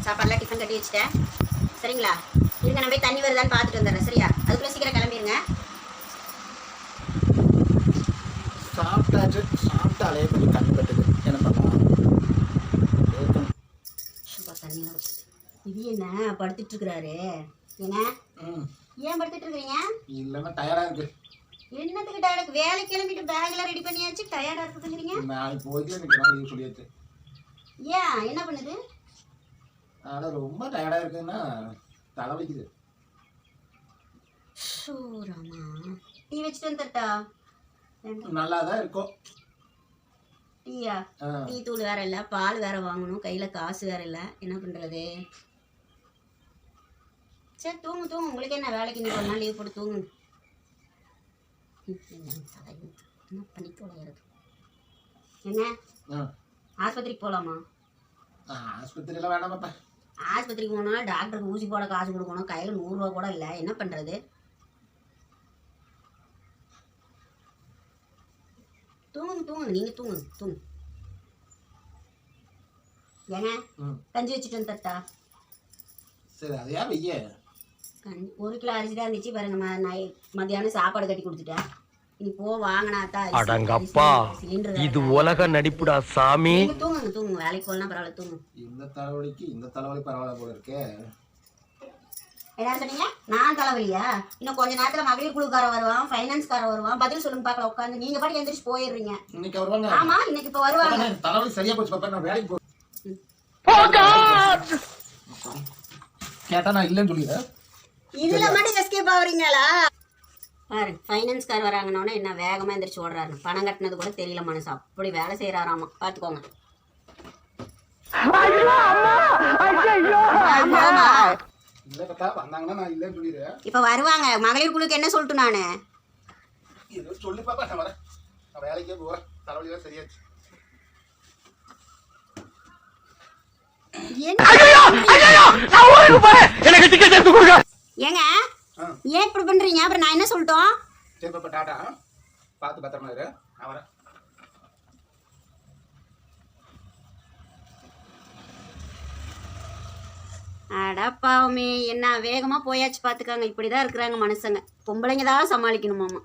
சாப்பாடுலாம் டிஃபன் கட்டி வச்சுட்டேன். சரிங்களா? இருங்க, நான் போய் தண்ணி வருதான்னு பார்த்துட்டு வந்துடுறேன். சரியா? அதுக்குள்ளே சீக்கிரம் கிளம்பிடுங்க. சாப்பிட்டாச்சு. சாப்பிட்டாலே கொஞ்சம் கண்ணு கட்டுது. என்ன பண்ணலாம்? தண்ணியெல்லாம் வச்சு இது என்ன படுத்துட்டு இருக்கிறாரு? என்ன ஏன் படுத்துட்டு இருக்கிறீங்க? இல்லைன்னா டயர்டா இருக்கு. என்னத்துக்கு டயர்டு? வேலை கிளம்பிட்டு பேக்லாம் ரெடி பண்ணியாச்சு, டயர்டா இருக்குதுங்கிறீங்க? நான் போய்க்கல, இன்னைக்கு நான் லீவ் சொல்லியாச்சு. ஏன் என்ன பண்ணுது? ஆனால் ரொம்ப டயர்டா இருக்குன்னா தலைவலிக்குது. ராமா, டீ வச்சுட்டு வந்துட்டா? நல்லா தான் இருக்கும். டீயா? டீ தூள் வேற இல்லை, பால் வேற வாங்கணும், கையில் காசு வேற இல்லை, என்ன பண்ணுறது? சரி தூங்கு தூங்கு, உங்களுக்கு என்ன வேலைக்கு நீ ஒரு நாள் லீவ் போட்டு தூங்கு. என்ன பண்ணி தொலைகிறது? என்ன ஆஸ்பத்திரிக்கு போகலாமா? ஆஸ்பத்திரியெல்லாம் வேணாமாப்பா. ஆஸ்பத்திரிக்கு போனோம்னா டாக்டருக்கு ஊசி போட காசு கொடுக்கணும், கையில் 100 ரூபா கூட இல்லை, என்ன பண்ணுறது? தூங்குங்க தூங்குங்க, நீங்கள் தூங்குங்க தூங்கு. ஏங்க கஞ்சி வச்சுட்டு வந்துட்டா? சரி, அதையா வெய்ய. கஞ்சி 1 கிலோ அரிசி தான் இருந்துச்சு பாருங்க. மத்தியானம் சாப்பாடு கட்டி கொடுத்துட்டேன். இனி போ வாங்கினாத்தா. அடங்கப்பா, இது உலக நடிப்புடா சாமி. தூங்குங்க தூங்குங்க, வேலைக்கு போகலாம் பரவாயில்ல, தூங்குங்க. இந்த தலைவலிக்கு இந்த தலைவலி பரவாயில்ல போல இருக்கே. என்ன சொன்னீங்க? நான் தலைவலியா? இன்னும் கொஞ்ச நேரத்துல மகளிர் குழுக்காரன் வருவான், ஃபைனான்ஸ்காரன் வருவான். பதில் சொல்லுங்க பார்க்கலாம். உட்காந்து நீங்க பாட்டு எந்திரிச்சு போயிடுறீங்க. இன்னைக்கு வருவாங்க. ஆமா, இன்னைக்கு இப்ப வருவாங்க. தலைவலி சரியா போச்சு பாப்பா, நான் வேலைக்கு போறேன். கேட்டா நான் இல்லைன்னு சொல்லிடுறேன். இதுல மட்டும் எஸ்கேப் ஆகுறீங்களா? பாரு, ஃபைனான்ஸ்கார் வராங்கன்னொன்னே என்ன வேகமா எந்திரிச்சு ஓடுறாரு. பணம் கட்டினது கூட தெரியல மனசு, அப்படி வேலை செய்யறாராமா. பாத்துக்கோங்க. இப்ப வருவாங்க. மகளிர் குழுக்கு என்ன சொல்லிட்டு நானு சொல்லி பாப்பா, நான் வரேன். நான் வேலைக்கே போறேன். தலைவலி தான் சரியாச்சு. ஏங்க ஏன் இப்படி பண்றீங்க? அப்புறம் நான் என்ன சொல்லிட்டோம்? சரி பாப்பா, டாடா. பார்த்து பத்திரமா இரு, நான் வரேன். அடப்பாவுமே, என்ன வேகமா போயாச்சு. பாத்துக்காங்க, இப்படிதான் இருக்கிறாங்க மனுஷங்க. பொம்பளைங்க தான் சமாளிக்கணுமாமா.